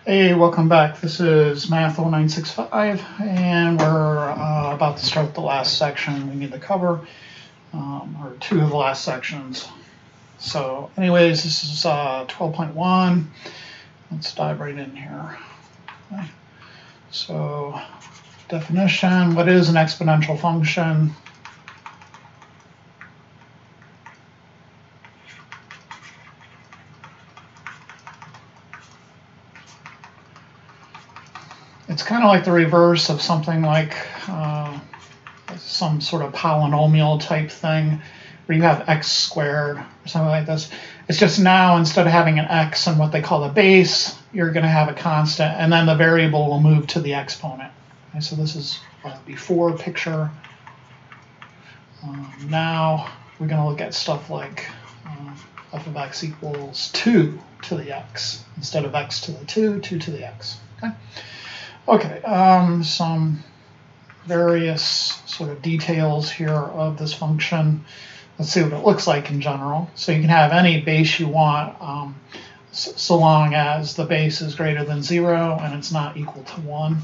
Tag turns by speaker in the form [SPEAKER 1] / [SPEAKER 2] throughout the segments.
[SPEAKER 1] Hey, welcome back. This is Math 0965, and we're about to start the last section we need to cover, or two of the last sections. So anyways, this is 12.1. Let's dive right in here. Okay. So definition, what is an exponential function? It's kind of like the reverse of something like some sort of polynomial type thing where you have x squared or something like this. It's just now instead of having an x and what they call the base, you're going to have a constant, and then the variable will move to the exponent. Okay, so this is before picture. Now we're going to look at stuff like f of x equals 2 to the x instead of x to the 2 to the x. Okay, some various sort of details here of this function. Let's see what it looks like in general. So you can have any base you want so long as the base is greater than 0 and it's not equal to 1.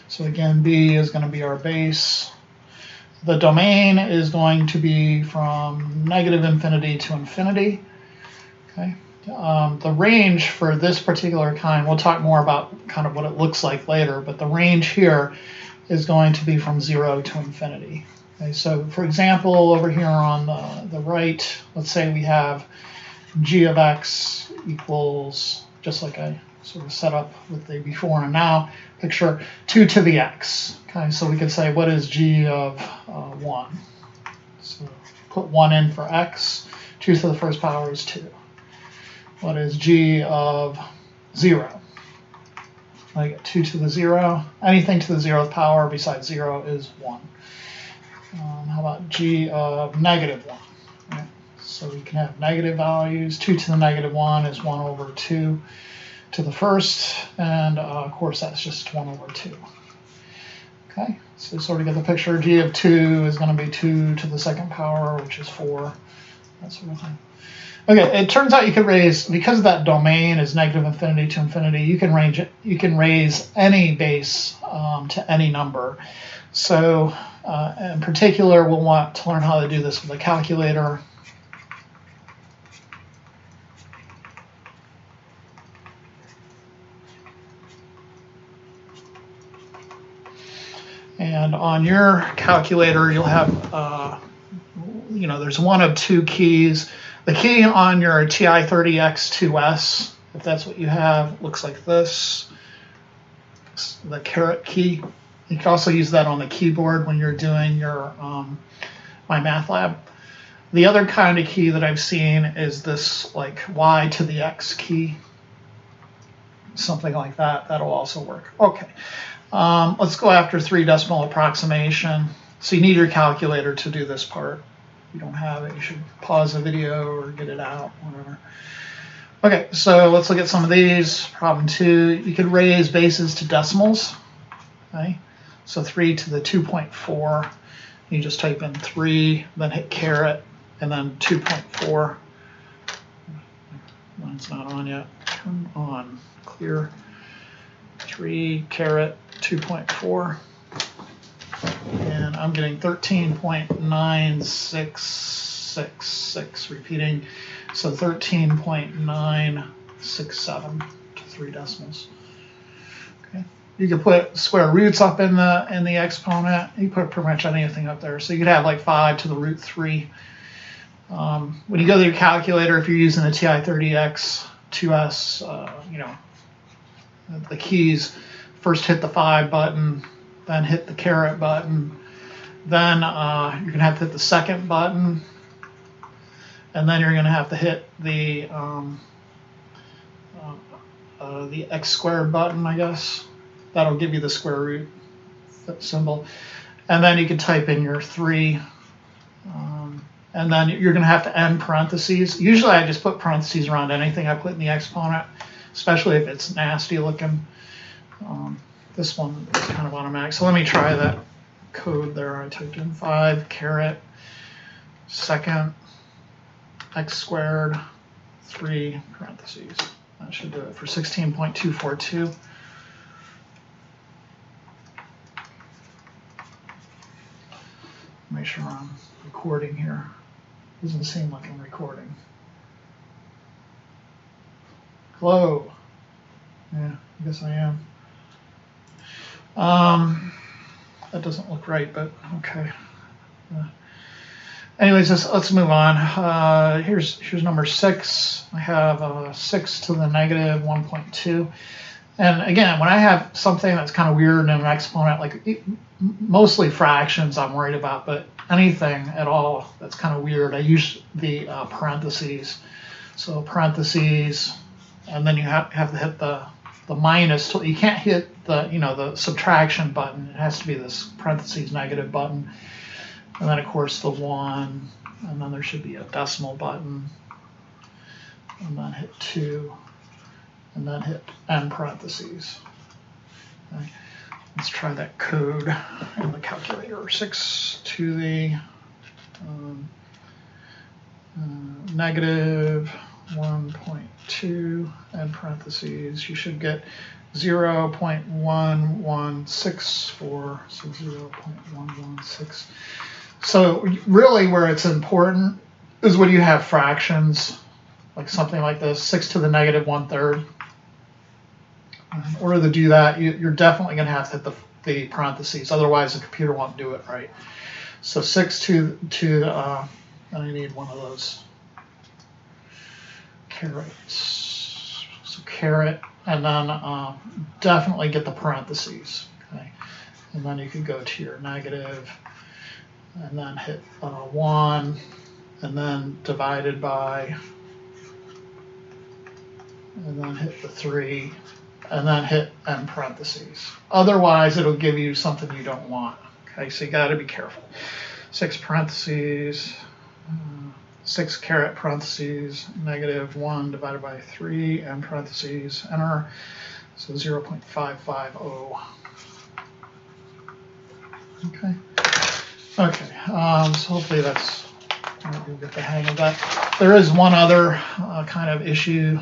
[SPEAKER 1] So again, b is going to be our base. The domain is going to be from negative infinity to infinity. Okay. The range for this particular kind, we'll talk more about kind of what it looks like later, but the range here is going to be from 0 to infinity. Okay, so for example, over here on the right, let's say we have g of x equals, just like I sort of set up with the before and now picture, 2 to the x. Okay, so we could say, what is g of 1? So put 1 in for x, 2 to the first power is 2. What is g of 0? I get 2 to the 0. Anything to the 0th power besides 0 is 1. How about g of negative 1? Right? So we can have negative values. 2 to the negative 1 is 1 over 2 to the first. And of course, that's just 1 over 2. Okay, so sort of get the picture. G of 2 is going to be 2 to the second power, which is 4. That sort of thing. Okay, it turns out you could raise, because that domain is negative infinity to infinity, you can raise any base to any number. So in particular, we'll want to learn how to do this with a calculator. And on your calculator, you'll have, there's one of two keys. The key on your TI-30X2S, if that's what you have, looks like this. It's the caret key. You can also use that on the keyboard when you're doing your MyMathLab. The other kind of key that I've seen is this like Y to the X key. Something like that. That'll also work. Okay. Let's go after 3 decimal approximation. So you need your calculator to do this part. If you don't have it, you should pause the video or get it out, whatever. Okay, so let's look at some of these. Problem 2, you could raise bases to decimals. Okay, so 3 to the 2.4. You just type in 3, then hit caret, and then 2.4. Mine's not on yet. Turn on. Clear. 3 caret 2.4. And I'm getting 13.9666 repeating, so 13.967 to 3 decimals. Okay, you could put square roots up in the exponent. You put pretty much anything up there, so you could have like 5 to the root 3. When you go to your calculator, if you're using the TI-30X2S, the keys, first hit the 5 button, then hit the caret button, then you're going to have to hit the second button, and then you're going to have to hit the x squared button, I guess. That'll give you the square root symbol. And then you can type in your 3, and then you're going to have to end parentheses. Usually I just put parentheses around anything I put in the exponent, especially if it's nasty looking. This one is kind of automatic. So let me try that code there. I typed in 5 caret second x squared 3 parentheses. That should do it for 16.242. Make sure I'm recording here. Doesn't seem like I'm recording. Hello. Yeah, I guess I am. That doesn't look right, but okay. Anyways, let's move on. Here's number 6. I have 6 to the negative 1.2. And again, when I have something that's kind of weird in an exponent, like mostly fractions I'm worried about, but anything at all that's kind of weird, I use the parentheses. So parentheses, and then you have to hit the minus. You can't hit the subtraction button. It has to be this parentheses negative button. And then, of course, the 1, and then there should be a decimal button, and then hit 2, and then hit end parentheses. Okay. Let's try that code in the calculator. 6 to the negative 1.2, end parentheses. You should get 0.1164, so 0.116. So really where it's important is when you have fractions, like something like this, 6 to the negative 1/3. In order to do that, you're definitely going to have to hit the parentheses, otherwise the computer won't do it right. So 6 to and I need one of those carets. So caret, and then definitely get the parentheses. Okay, and then you can go to your negative, and then hit 1, and then divided by, and then hit the 3, and then hit end parentheses. Otherwise, it'll give you something you don't want. Okay, so you got to be careful. 6 parentheses, 6 caret parentheses, negative 1 divided by 3, end parentheses, enter. So 0.550. Okay. Okay, so hopefully you'll get the hang of that. There is one other kind of issue.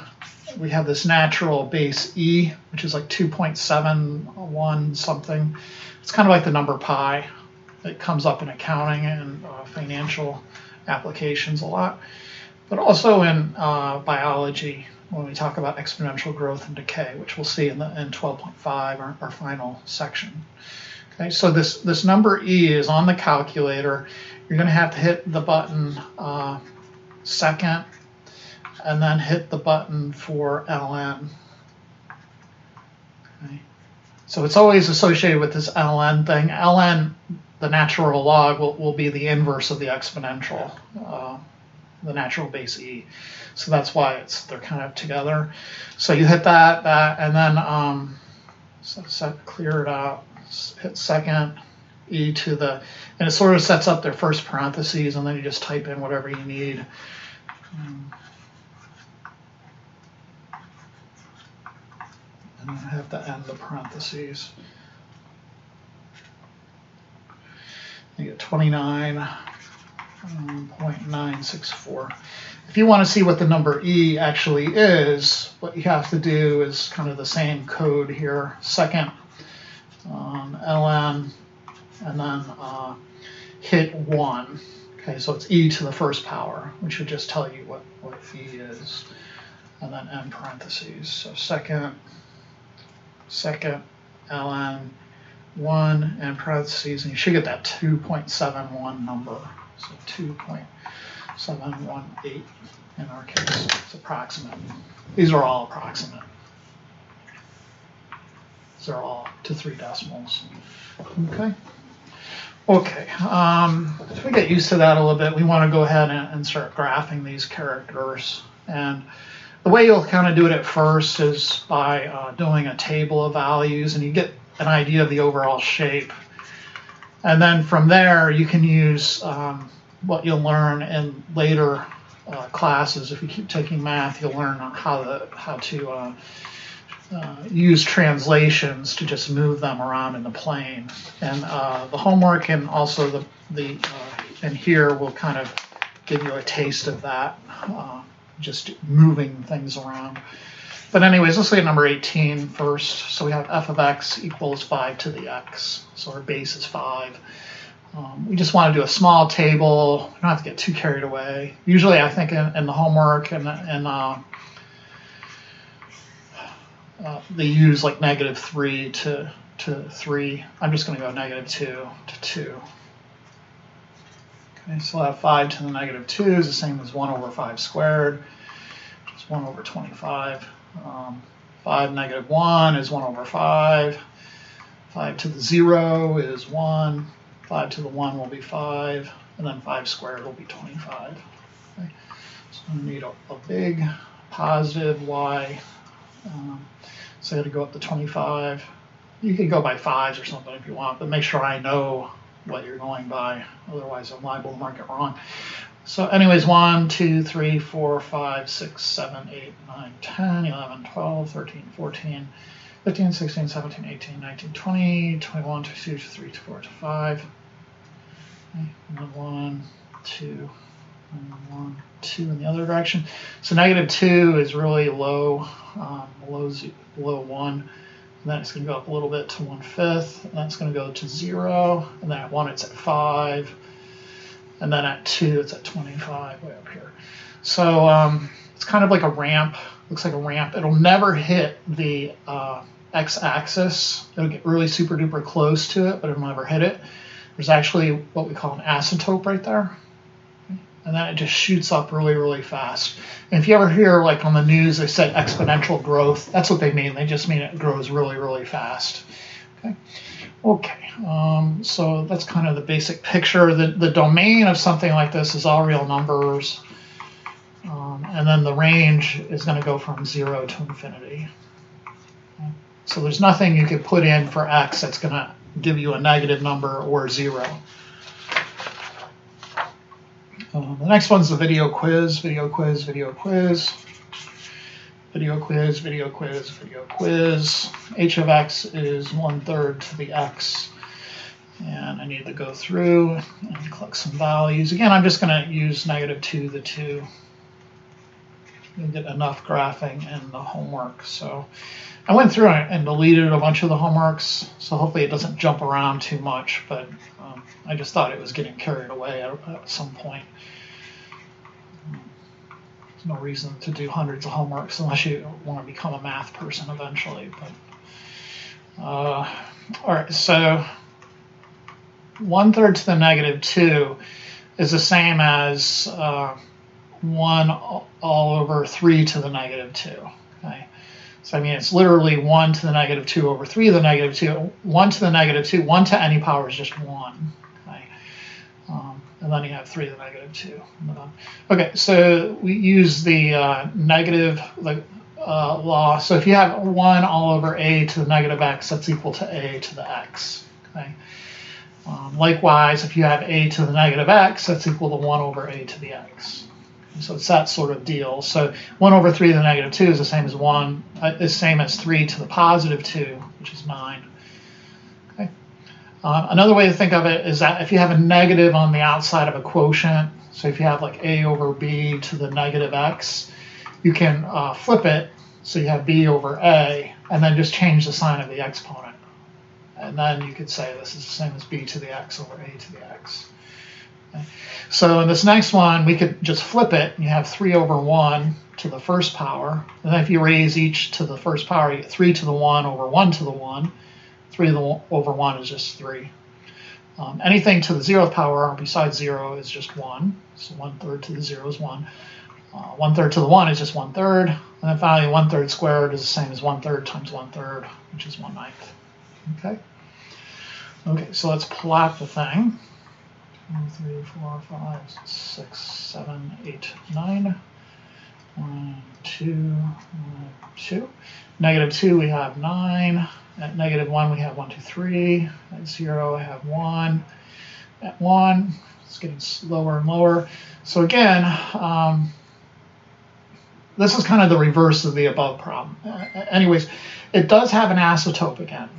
[SPEAKER 1] We have this natural base E, which is like 2.71 something. It's kind of like the number pi. It comes up in accounting and financial applications a lot, but also in biology when we talk about exponential growth and decay, which we'll see in 12.5, our final section. Okay, so this number E is on the calculator. You're going to have to hit the button second, and then hit the button for ln. Okay. So it's always associated with this ln thing. Ln, the natural log, will be the inverse of the exponential, the natural base E. So that's why they're kind of together. So you hit that, and then clear it out. Hit second, E to the, and it sort of sets up their first parentheses, and then you just type in whatever you need. And you have to end the parentheses. You get 29.964. If you want to see what the number E actually is, what you have to do is kind of the same code here. Second, ln, and then hit 1. Okay, so it's E to the first power, which should just tell you what E is, and then end parentheses. So second, ln 1, and parentheses, and you should get that 2.71 number. So 2.718 in our case. It's approximate. These are all approximate. They're all to 3 decimals. Okay. Okay. So we get used to that a little bit. We want to go ahead and start graphing these characters. And the way you'll kind of do it at first is by doing a table of values, and you get an idea of the overall shape. And then from there, you can use what you'll learn in later classes. If you keep taking math, you'll learn how to use translations to just move them around in the plane. And the homework and also the in here will kind of give you a taste of that just moving things around. But anyways, let's look at number 18 first. So we have f of x equals 5 to the x. So our base is 5. We just want to do a small table. We don't have to get too carried away. Usually I think in the homework they use like -3 to 3. I'm just going to go -2 to 2. Okay, so I have 5 to the -2 is the same as 1 over 5 squared, which is 1 over 25. 5 negative 1 is 1 over 5. 5 to the 0 is 1. 5 to the 1 will be 5. And then 5 squared will be 25. Okay. So I'm going to need a big positive y. So I got to go up to 25. You could go by 5s or something if you want, but make sure I know what you're going by. Otherwise, I'm liable to mark it wrong. So anyways, 1, 2, 3, 4, 5, 6, 7, 8, 9, 10, 11, 12, 13, 14, 15, 16, 17, 18, 19, 20, 21, 22, 23, 24, 25. Okay, and then 1, 2, and 1, 2 in the other direction. So -2 is really low, below 1. And then it's going to go up a little bit to 1/5. And then it's going to go to 0. And then at 1, it's at 5. And then at 2, it's at 25, way up here. So it's kind of like a ramp. Looks like a ramp. It'll never hit the x-axis. It'll get really super duper close to it, but it'll never hit it. There's actually what we call an asymptote right there. And then it just shoots up really, really fast. And if you ever hear, like on the news, they said exponential growth, that's what they mean. They just mean it grows really, really fast. Okay, so that's kind of the basic picture. The domain of something like this is all real numbers. And then the range is going to go from 0 to infinity. Okay. So there's nothing you could put in for x that's going to give you a negative number or 0. The next one's the video quiz, video quiz, video quiz. Video quiz, video quiz, video quiz. H of x is 1/3 to the x. And I need to go through and collect some values. Again, I'm just going to use -2 to the 2. You'll get enough graphing in the homework. So I went through and deleted a bunch of the homeworks, so hopefully it doesn't jump around too much, but I just thought it was getting carried away at some point. There's no reason to do hundreds of homeworks unless you want to become a math person eventually. But all right, so 1/3 to the -2 is the same as 1 all over 3 to the -2. Okay, so I mean it's literally 1 to the -2 over 3 to the -2. 1 to the -2, 1 to any power is just 1. Okay, and then you have 3 to the -2. Okay, so we use the negative law. So if you have 1 all over a to the -x, that's equal to a to the x. Okay. Likewise, if you have a to the -x, that's equal to 1 over a to the x. So it's that sort of deal. So 1 over 3 to the -2 is the same as 3 to the +2, which is 9. Okay. Another way to think of it is that if you have a negative on the outside of a quotient, so if you have like a over b to the -x, you can flip it so you have b over a, and then just change the sign of the exponent. And then you could say this is the same as b to the x over a to the x. Okay. So in this next one, we could just flip it. You have 3 over 1 to the first power. And then if you raise each to the first power, you get 3 to the 1 over 1 to the 1. 3 over 1 is just 3. Anything to the 0th power besides 0 is just 1. So 1/3 to the 0 is 1. 1/3 to the 1 is just 1/3. And then finally, 1/3 squared is the same as 1/3 times 1/3, which is 1/9. Okay. Okay, so let's plot the thing. 1, 3, 4, 5, 6, 7, 8, 9. 1, 2, 2. -2, we have 9. At -1, we have 1, 2, 3. At 0, I have 1. At 1, it's getting lower and lower. So again, this is kind of the reverse of the above problem. Anyways, it does have an asymptote again.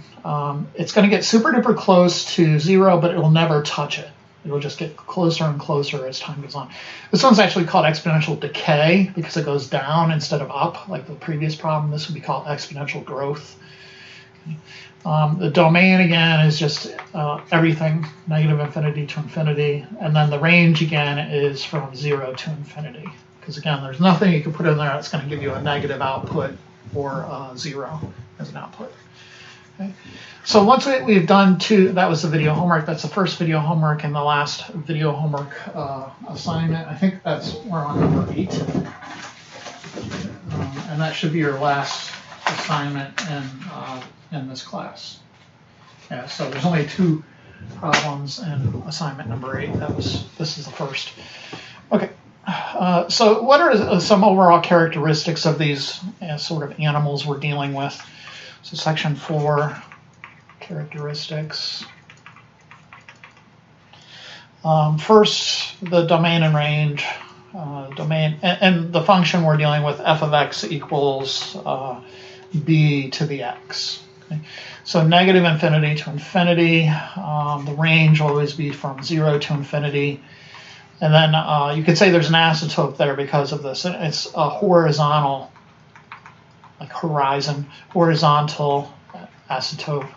[SPEAKER 1] It's going to get super duper close to 0, but it will never touch it. It'll just get closer and closer as time goes on. This one's actually called exponential decay because it goes down instead of up like the previous problem. This would be called exponential growth. Okay. The domain, again, is just everything, negative infinity to infinity. And then the range, again, is from 0 to infinity. Because, again, there's nothing you can put in there that's going to give you a negative output or 0 as an output. Okay. So once we've done that was the video homework. That's the first video homework and the last video homework assignment. I think we're on number 8. And that should be your last assignment in this class. Yeah, so there's only 2 problems in assignment number 8. This is the first. Okay. So what are some overall characteristics of these sort of animals we're dealing with? So section 4, characteristics. First, the domain and range. Domain and the function we're dealing with, f of x equals b to the x. Okay. So negative infinity to infinity. The range will always be from 0 to infinity. And then you could say there's an asymptote there because of this. It's a horizontal, like horizon, horizontal asymptote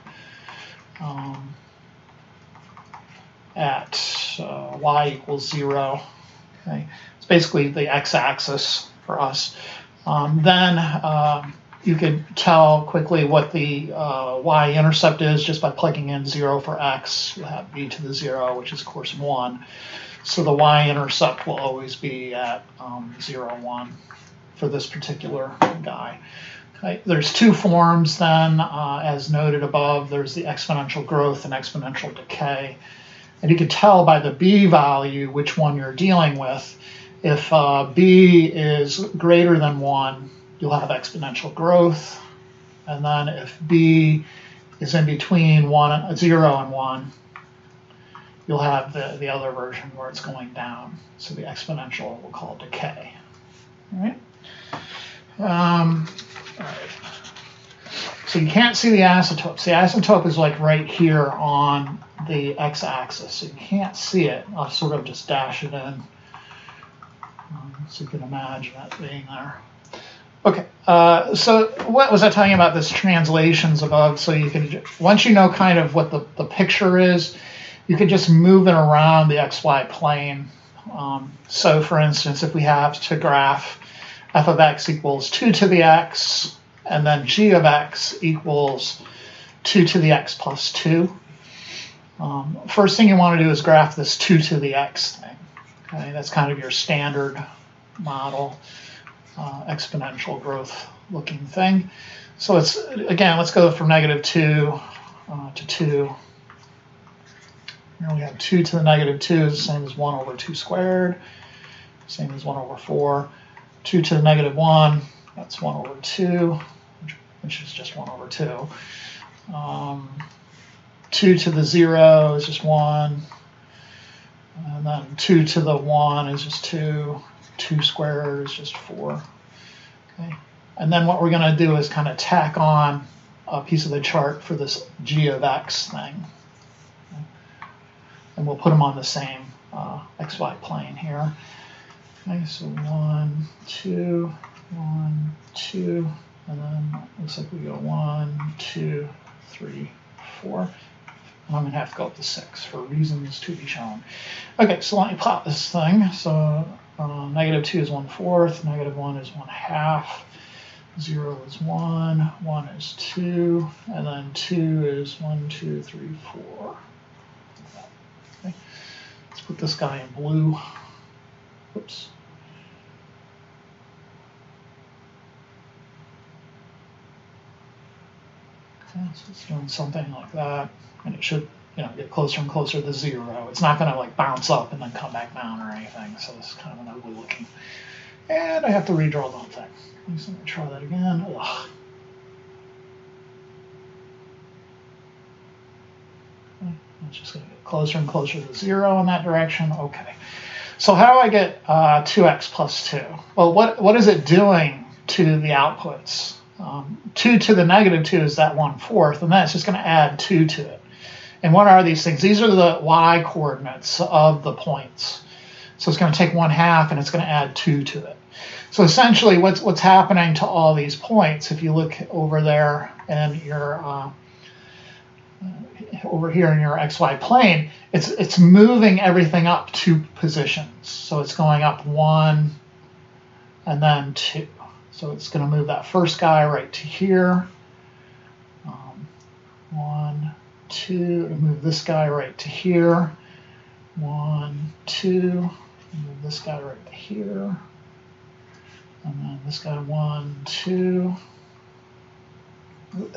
[SPEAKER 1] at y equals 0. Okay, it's basically the x-axis for us. Then you can tell quickly what the y-intercept is just by plugging in 0 for x. You have b to the 0, which is of course 1. So the y-intercept will always be at 0, 1 for this particular guy. Okay. There's 2 forms then, as noted above. There's the exponential growth and exponential decay. And you can tell by the b value which one you're dealing with. If b is greater than 1, you'll have exponential growth. And then if b is in between 0 and 1, you'll have the other version where it's going down. So the exponential we'll call decay. All right. All right. So you can't see the asymptotes. The asymptote is like right here on the x-axis. So you can't see it. I'll sort of just dash it in so you can imagine that being there. Okay, so what was I telling you about this translations above? So you can, once you know kind of what the picture is, you can just move it around the xy plane. So for instance, if we have to graph f of x equals 2 to the x, and then g of x equals 2 to the x plus 2. First thing you want to do is graph this 2 to the x thing. Okay, that's kind of your standard model, exponential growth looking thing. So let's go from -2 to 2. Here we have 2 to the -2 is the same as 1 over 2 squared, same as 1 over 4. 2 to the -1, that's 1 over 2, which is just 1 over 2. 2 to the 0 is just 1. And then 2 to the 1 is just 2. 2 squared is just 4. Okay. And then what we're going to do is kind of tack on a piece of the chart for this g of x thing. Okay. And we'll put them on the same xy plane here. Okay, so 1, 2, 1, 2, and then it looks like we go 1, 2, 3, 4. And I'm going to have to go up to 6 for reasons to be shown. Okay, so let me plot this thing. So -2 is 1/4, -1 is 1/2, 0 is 1, 1 is 2, and then 2 is 1, 2, 3, 4. Okay. Let's put this guy in blue. Oops. Okay, so it's doing something like that, and it should, get closer and closer to 0. It's not going to like bounce up and then come back down or anything. So this is kind of an ugly looking. And I have to redraw the whole thing. So let me try that again. Ugh. Okay, it's just going to get closer and closer to 0 in that direction. Okay. So how do I get 2x plus 2? Well, what is it doing to the outputs? 2 to the -2 is that 1/4, and then it's just going to add 2 to it. And what are these things? These are the y coordinates of the points. So it's going to take 1/2 and it's going to add 2 to it. So essentially what's happening to all these points, if you look over there and your over here in your xy plane, it's moving everything up 2 positions. So it's going up 1 and then 2. So it's going to move that first guy right to here. 1, 2, to move this guy right to here. 1, 2, move this guy right to here. And then this guy 1, 2.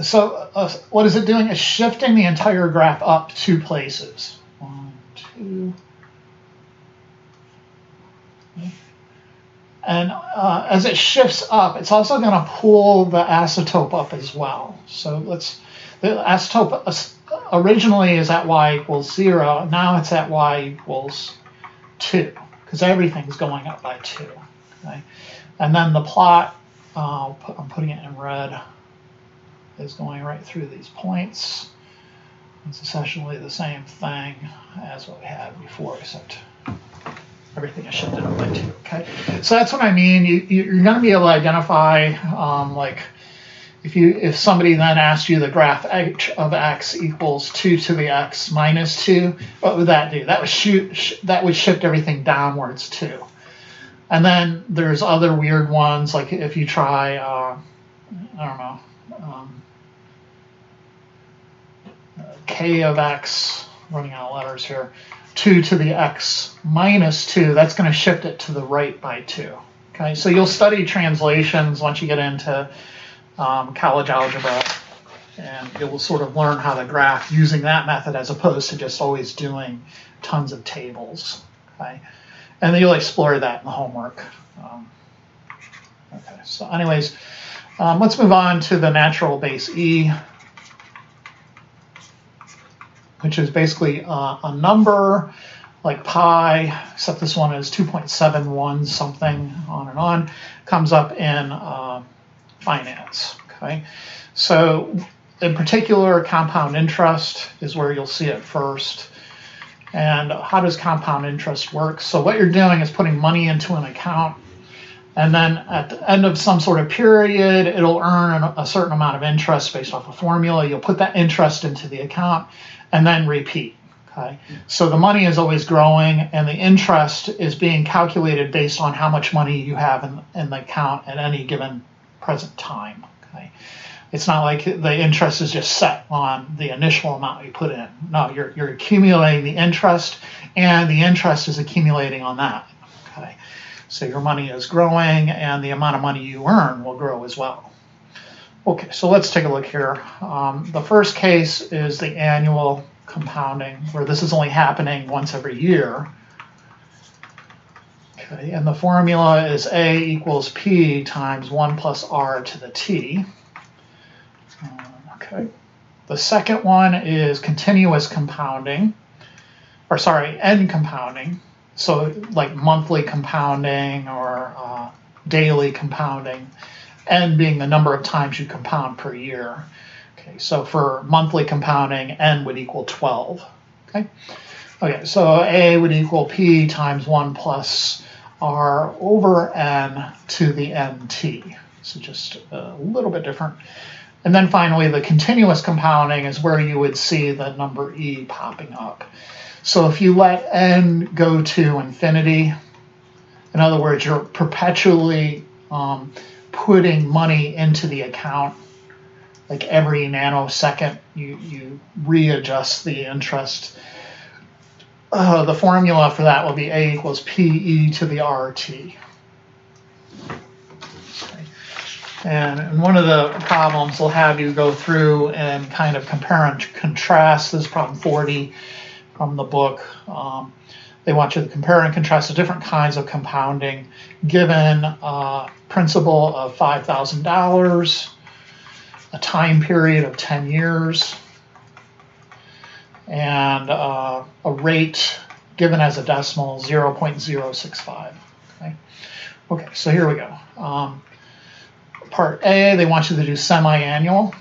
[SPEAKER 1] So what is it doing? It's shifting the entire graph up 2 places. 1, 2. Okay. And as it shifts up, it's also going to pull the asymptote up as well. So the asymptote originally is at y = 0. Now it's at y = 2 because everything's going up by 2. Okay? And then the plot, I'm putting it in red, is going right through these points. It's essentially the same thing as what we had before, except everything is shifted up by 2. Okay, so that's what I mean. You're going to be able to identify, like, if somebody then asked you the graph of x equals 2 to the x minus 2, what would that do? That would shift everything downwards too. And then there's other weird ones, like if you try, I don't know, k of x, running out of letters here, 2 to the x minus 2, that's going to shift it to the right by 2. Okay, so you'll study translations once you get into college algebra, and you'll sort of learn how to graph using that method as opposed to just always doing tons of tables. Okay, and then you'll explore that in the homework. Okay, so anyways, let's move on to the natural base e, which is basically a number like pi, except this one is 2.71 something, on and on, comes up in finance. Okay, so in particular, compound interest is where you'll see it first. And how does compound interest work? So what you're doing is putting money into an account, and then at the end of some sort of period, it'll earn a certain amount of interest based off a formula. You'll put that interest into the account and then repeat. Okay, so the money is always growing, and the interest is being calculated based on how much money you have in the account at any given present time. Okay, it's not like the interest is just set on the initial amount you put in. No, you're accumulating the interest, and the interest is accumulating on that. Okay, so your money is growing, and the amount of money you earn will grow as well. Okay, so let's take a look here. The first case is the annual compounding, where this is only happening once every year. Okay, and the formula is A equals P times 1 plus R to the T. Okay, the second one is continuous compounding, or sorry, n compounding. So like monthly compounding or daily compounding, n being the number of times you compound per year. Okay, so for monthly compounding, n would equal 12. Okay, okay, so A would equal P times 1 plus R over n to the nt. So just a little bit different. And then finally, the continuous compounding is where you would see the number e popping up. So if you let n go to infinity, in other words, you're perpetually putting money into the account. Like every nanosecond, you readjust the interest. The formula for that will be A equals PE to the RT. Okay. And one of the problems will have you go through and kind of compare and contrast. This is problem 40 from the book. They want you to compare and contrast the different kinds of compounding given a principal of $5,000, a time period of 10 years, and a rate given as a decimal, 0.065. Okay, okay, so here we go. Part A, they want you to do semi-annual.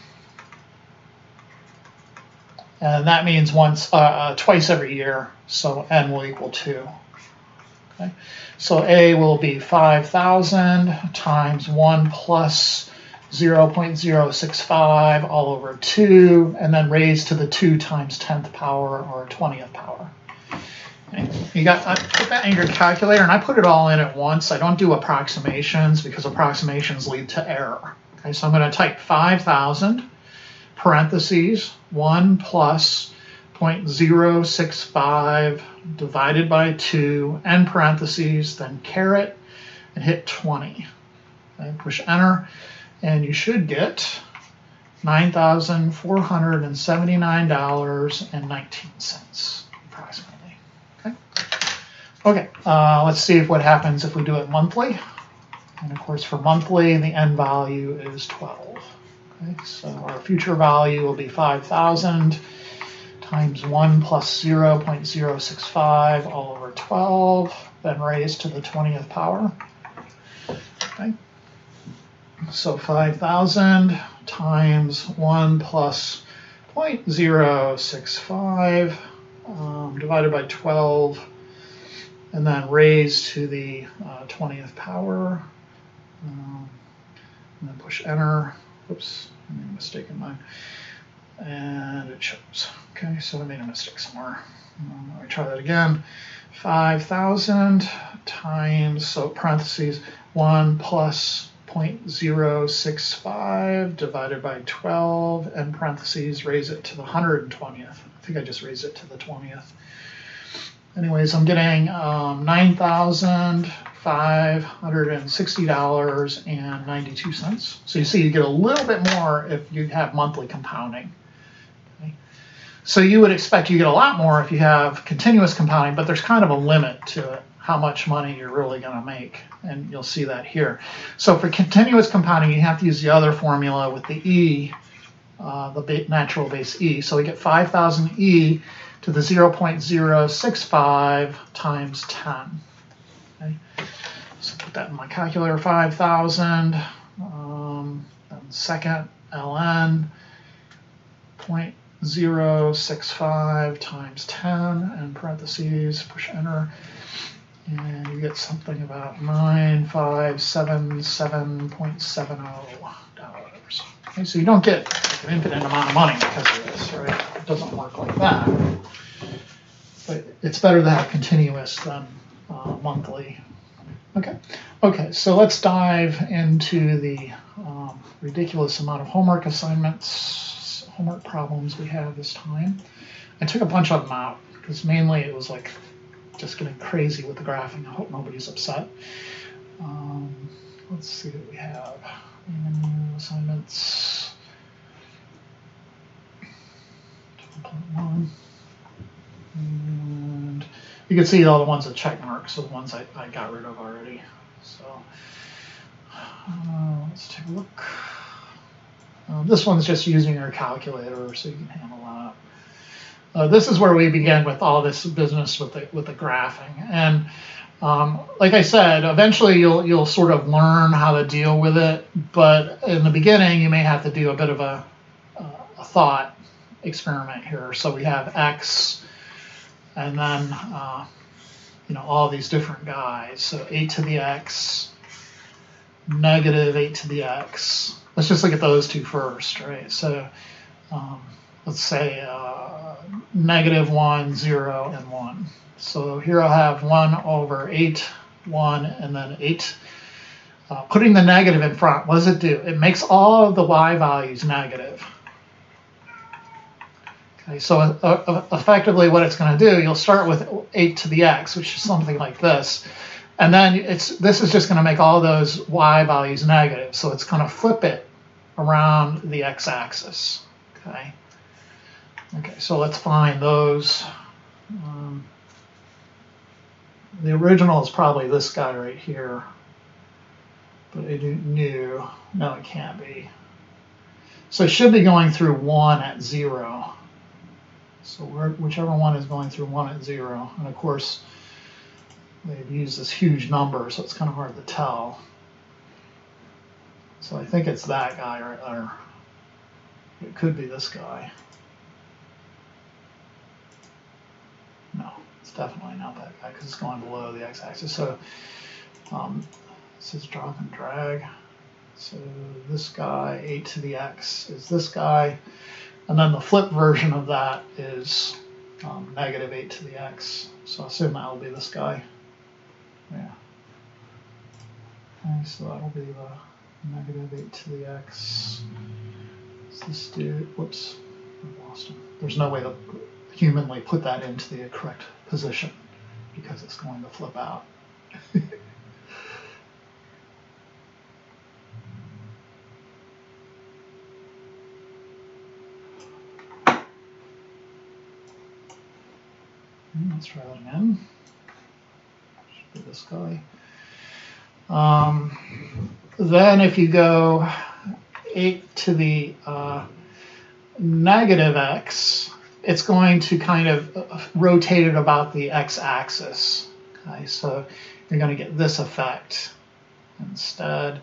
[SPEAKER 1] And that means twice every year, so n will equal 2. Okay? So A will be 5,000 times 1 plus 0.065 all over 2, and then raised to the 2 times 10th power or 20th power. Okay. I put that in your calculator, and I put it all in at once. I don't do approximations because approximations lead to error. Okay, so I'm going to type 5,000 parentheses 1 plus 0.065 divided by 2, end parentheses, then caret, and hit 20. Okay, push enter, and you should get $9,479.19 approximately. Okay, let's see what happens if we do it monthly. And of course, for monthly, the end value is 12. Okay, so our future value will be 5,000 times 1 plus 0.065 all over 12, then raised to the 20th power. Okay. So 5,000 times 1 plus 0.065 divided by 12, and then raised to the 20th power. And then push enter. Oops, I made a mistake in mine. And it shows. Okay, so I made a mistake somewhere. Let me try that again. 5,000 times, so parentheses, 1 plus 0.065 divided by 12, and parentheses, raise it to the 120th. I think I just raised it to the 20th. Anyways, I'm getting $9,560.92. So you see you get a little bit more if you have monthly compounding. Okay. So you would expect you get a lot more if you have continuous compounding, but there's kind of a limit to it, how much money you're really going to make, and you'll see that here. So for continuous compounding, you have to use the other formula with the E, the natural base E. So we get 5,000 E to the 0.065 times 10. Okay. So put that in my calculator, 5,000, then second ln, 0.065 times 10, and parentheses, push enter, and you get something about $9,577.70. Okay, so you don't get like an infinite amount of money because of this, right? It doesn't work like that. But it's better to have continuous than monthly. Okay, so let's dive into the ridiculous amount of homework assignments, homework problems we have this time. I took a bunch of them out because mainly it was like just getting crazy with the graphing. I hope nobody's upset. Let's see what we have. Assignments 12.1. And you can see all the ones that check marks, so the ones I got rid of already. So let's take a look. This one's just using your calculator, so you can handle that. This is where we begin with all this business with the graphing, and like I said, eventually you'll sort of learn how to deal with it, but in the beginning you may have to do a bit of a thought experiment here. So we have X, and then all these different guys. So 8 to the X, negative 8 to the X. Let's just look at those two first, right? So let's say -1, 0, and 1. So here I'll have 1 over 8, 1, and then 8. Putting the negative in front, what does it do? It makes all of the y values negative. Okay, so effectively what it's going to do, you'll start with 8 to the x, which is something like this. And then this is just going to make all those y values negative. So it's going to flip it around the x-axis. Okay, so let's find those. The original is probably this guy right here, but I knew, no, it can't be. So it should be going through 1 at 0. So whichever one is going through 1 at 0. And of course, they've used this huge number, so it's kind of hard to tell. So I think it's that guy right there. It could be this guy. it's definitely not that guy because it's going below the x-axis. So this is drop and drag. So this guy, 8 to the x, is this guy. And then the flip version of that is negative 8 to the x. So I assume that will be this guy. Yeah. Okay, so that will be the negative 8 to the x. Is this dude? Whoops, I lost him. There's no way to humanly put that into the correct position because it's going to flip out. Let's try that again. Should be this guy. Then if you go 8 to the negative x, it's going to kind of rotate it about the x-axis. Okay, so you're going to get this effect instead.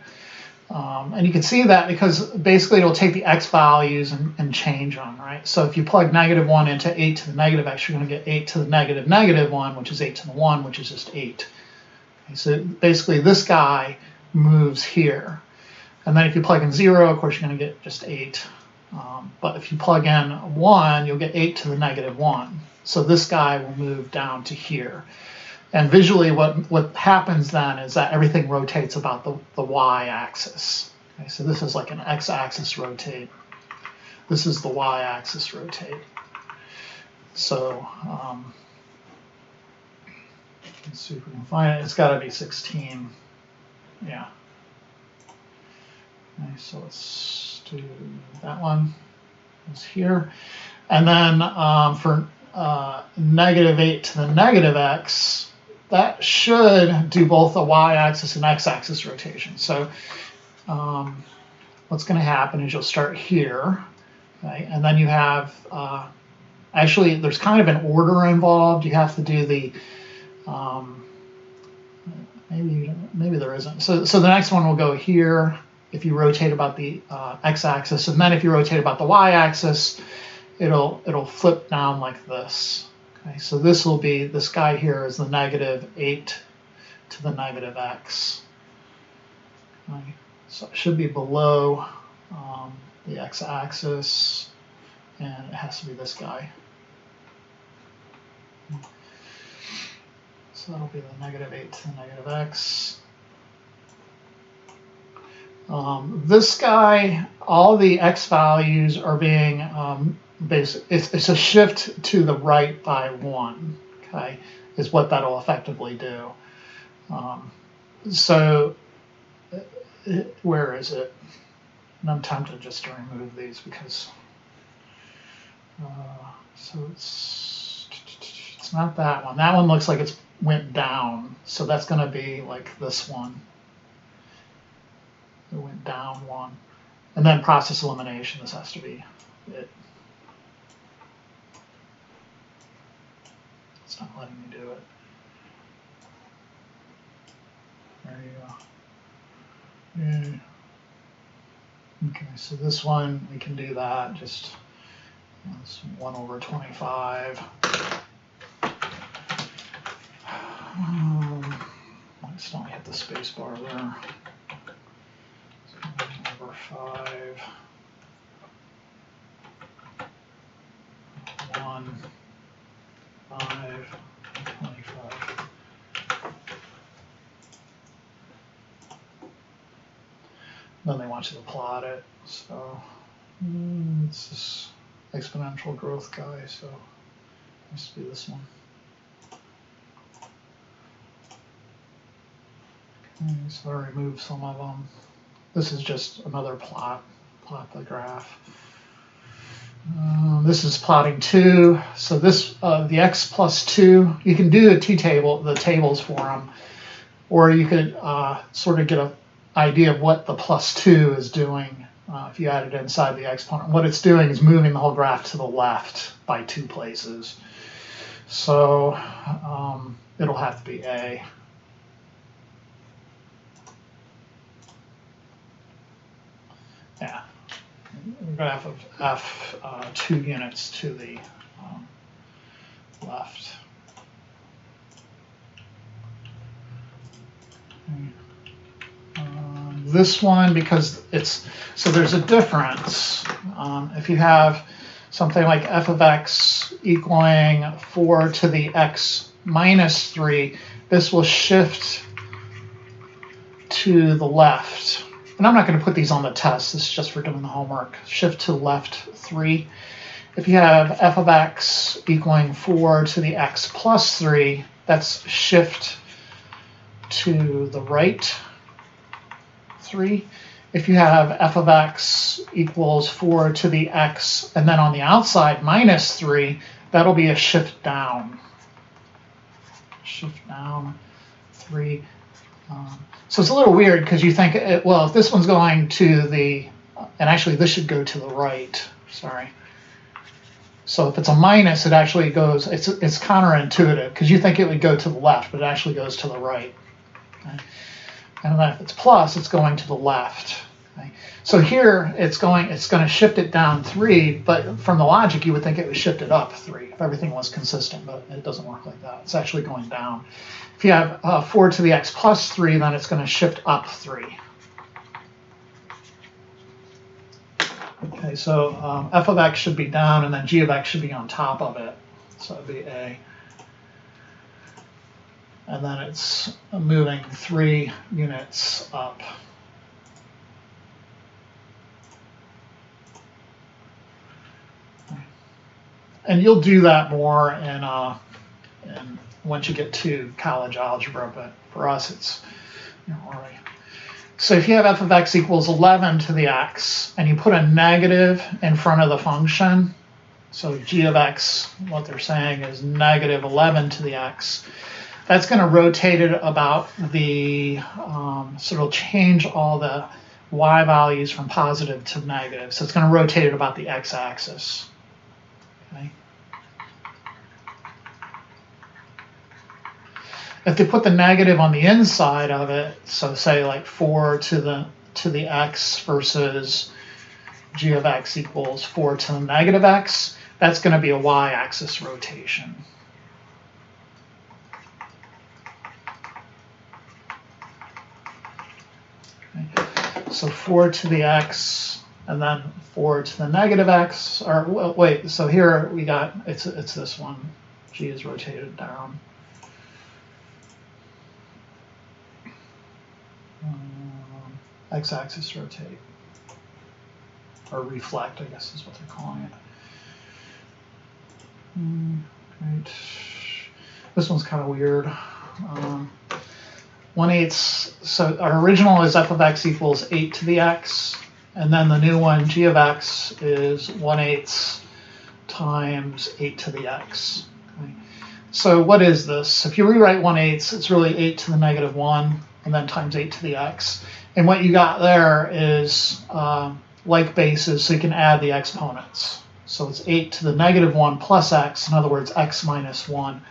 [SPEAKER 1] And you can see that because basically it'll take the x values and change them, right? So if you plug -1 into 8 to the negative x, you're going to get 8 to the negative -1, which is 8 to the 1, which is just 8. Okay, so basically this guy moves here. And then if you plug in 0, of course, you're going to get just 8. But if you plug in 1, you'll get 8 to the -1. So this guy will move down to here. And visually, what happens then is that everything rotates about the y-axis. Okay, so this is like an x-axis rotate. This is the y-axis rotate. So let's see if we can find it. It's got to be 16. Yeah. Okay, so let's do that one. It's here. And then for -8 to the negative x, that should do both the y-axis and x-axis rotation. So what's going to happen is you'll start here, okay, and then you have, actually there's kind of an order involved. You have to do the, maybe there isn't. So the next one will go here if you rotate about the x-axis, and then if you rotate about the y-axis, it'll flip down like this. Okay, so this will be, this guy here is the -8 to the negative x. Okay, so it should be below the x-axis, and it has to be this guy. So that'll be the -8 to the negative x. This guy, all the x values are being it's a shift to the right by 1, okay, is what that'll effectively do. So where is it? And I'm tempted just to remove these because so it's not that one. That one looks like it's went down, so that's going to be like this one. It went down 1, and then process elimination. This has to be it. It's not letting me do it. There you go. Yeah. Okay, so this one, we can do that. Just it's 1/25. I just don't hit the space bar there. So 1/5. 1, 5, 25. Then they want you to plot it. So it's this exponential growth guy. So let's do this one. Okay, so I removed some of them. This is just another plot the graph. This is plotting 2. So this, the x plus 2, you can do the tables for them, or you could sort of get an idea of what the plus 2 is doing if you add it inside the exponent. What it's doing is moving the whole graph to the left by 2 places. So it'll have to be A. Yeah. Graph of f 2 units to the left. This one, because so there's a difference. If you have something like f of x equaling 4 to the x minus 3, this will shift to the left. And I'm not going to put these on the test. This is just for doing the homework. Shift to left 3. If you have f of x equaling 4 to the x plus 3, that's shift to the right 3. If you have f of x equals 4 to the x, and then on the outside minus 3, that'll be a shift down. Shift down 3. So it's a little weird because you think, well, if this one's going to the, and actually this should go to the right, sorry. So if it's a minus, it actually goes, it's counterintuitive because you think it would go to the left, but it actually goes to the right. Okay? And then if it's plus, it's going to the left. Okay? So here it's going to shift it down 3, but from the logic you would think it would shift it up 3 if everything was consistent, but it doesn't work like that. It's actually going down. If you have 4 to the x plus 3, then it's going to shift up 3. Okay, so f of x should be down, and then g of x should be on top of it. So it would be a. And then it's moving 3 units up. And you'll do that more in once you get to college algebra, but for us it's already. So if you have f of x equals 11 to the x, and you put a negative in front of the function, so g of x, what they're saying is negative 11 to the x, that's going to rotate it about the, so it'll change all the y values from positive to negative. So it's going to rotate it about the x-axis. Okay. If they put the negative on the inside of it, so say like 4 to the x versus g of x equals 4 to the negative x, that's going to be a y-axis rotation. Okay. So 4 to the x, and then 4 to the negative x, or wait, so here we got, it's this one, g is rotated down. X-axis rotate, or reflect, I guess is what they're calling it. Right. This one's kind of weird. 1/8, so our original is f of x equals 8 to the x, and then the new one, g of x, is 1/8 times 8 to the x. Okay. So what is this? If you rewrite 1/8, it's really 8 to the negative 1, and then times 8 to the x. And what you got there is like bases, so you can add the exponents. So it's 8 to the negative 1 plus x, in other words, x minus 1.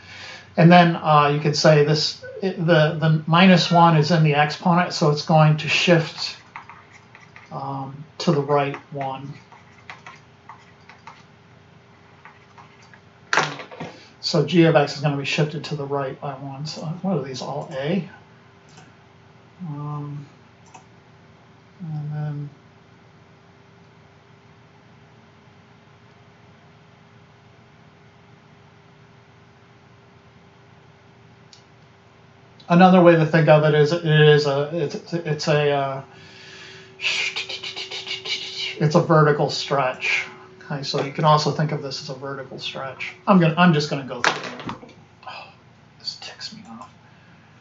[SPEAKER 1] And then you could say this, the minus 1 is in the exponent, so it's going to shift to the right 1. So g of x is going to be shifted to the right by 1. So what are these, all a? And then another way to think of it is it's a vertical stretch. Okay, so you can also think of this as a vertical stretch. I'm just gonna go through it. Oh, this ticks me off.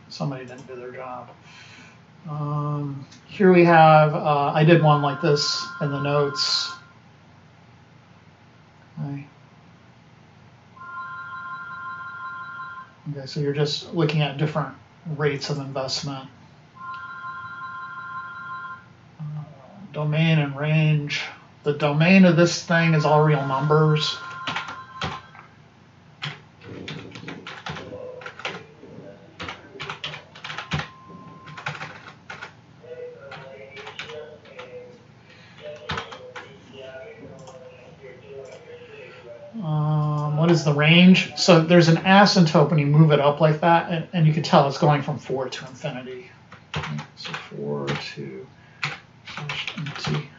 [SPEAKER 1] Somebody didn't do their job. Here we have, I did one like this in the notes. Okay, so you're just looking at different rates of investment. Domain and range. The domain of this thing is all real numbers. What is the range? So there's an asymptote when you move it up like that, and you can tell it's going from 4 to infinity. 4 to empty.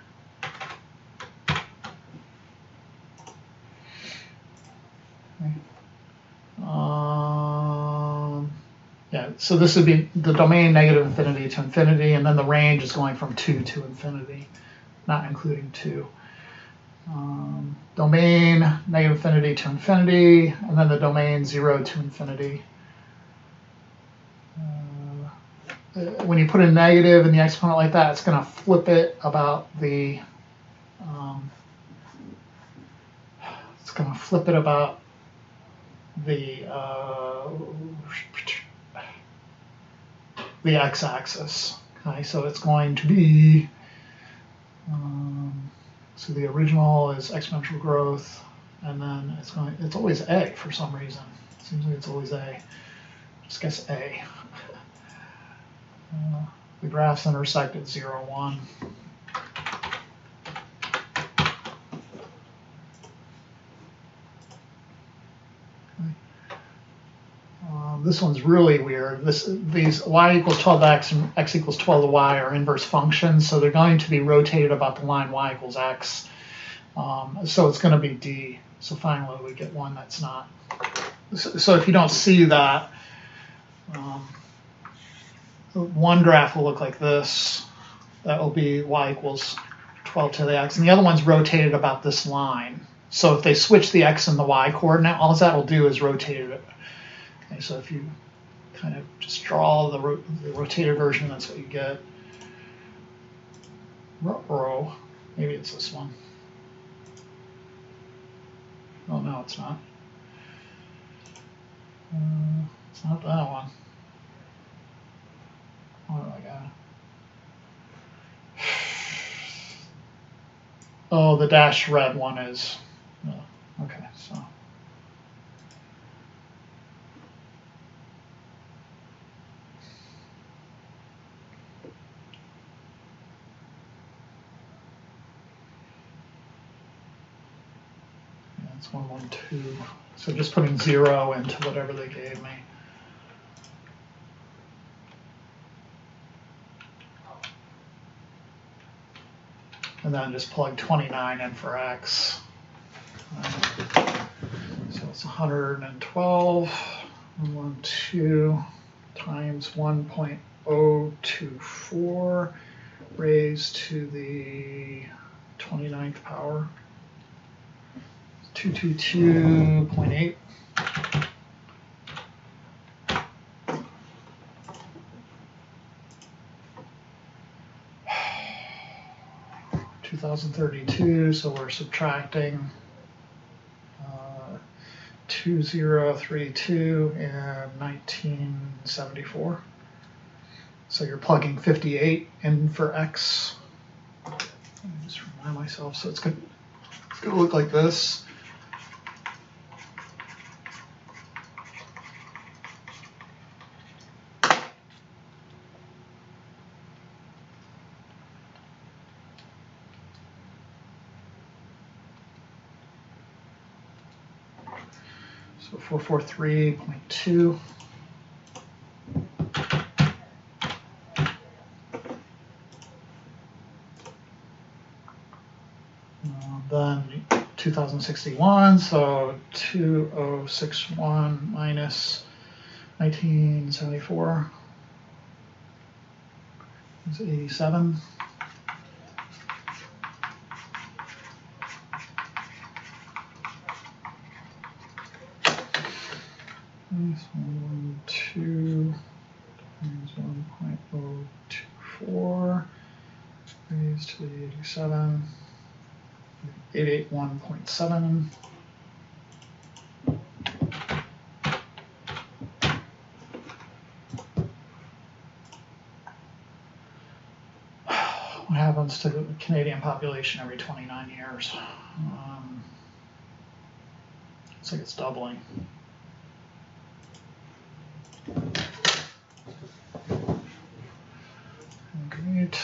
[SPEAKER 1] Okay. Yeah, so this would be the domain negative infinity to infinity, and then the range is going from 2 to infinity, not including 2. Domain negative infinity to infinity, and then the domain 0 to infinity. When you put a negative in the exponent like that, it's going to flip it about the the x-axis. Okay, so it's going to be so the original is exponential growth, and then it's always a for some reason. It seems like it's always a. Just guess a. The graphs intersect at 0, 1. This one's really weird. These y equals 12x and x equals 12 to y are inverse functions, so they're going to be rotated about the line y equals x. So it's going to be d. So finally we get one that's not. So if you don't see that, one graph will look like this. That will be y equals 12 to the x, and the other one's rotated about this line. So if they switch the x and the y coordinate, all that will do is rotate it. Okay, so if you kind of just draw the rotated version, that's what you get. Maybe it's this one. Oh, no, it's not. It's not that one. What do I got? Oh, the dashed red one is. Okay, so. It's 1, 1, 2. So just putting 0 into whatever they gave me. And then just plug 29 in for x. So it's 112, 112 times 1.024 raised to the 29th power. 222.8. (2032), so we're subtracting 2032 and 1974. So you're plugging 58 in for x. Let me just remind myself. So it's going to look like this. So 443.2. Then 2061, so 2061 minus 1974 is 87. Minus 112 times 1.024 raised to the 87. 881.7. What happens to the Canadian population every 29 years? Looks like it's doubling. Great.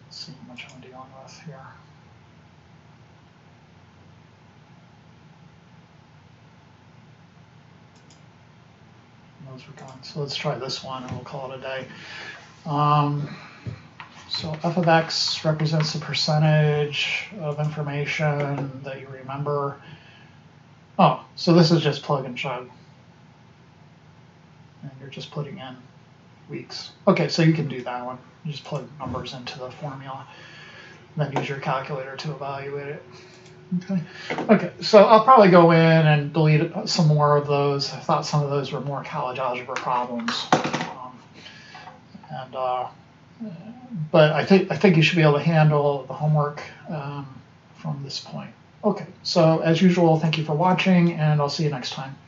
[SPEAKER 1] Let's see how much I'm dealing with here. those were done. So let's try this one and we'll call it a day. So f of x represents the percentage of information that you remember. Oh, so this is just plug and chug. And you're just putting in weeks. Okay, so you can do that one. You just plug numbers into the formula, then use your calculator to evaluate it. Okay, so I'll probably go in and delete some more of those. I thought some of those were more college algebra problems. But I think you should be able to handle the homework from this point. Okay, so as usual, thank you for watching, and I'll see you next time.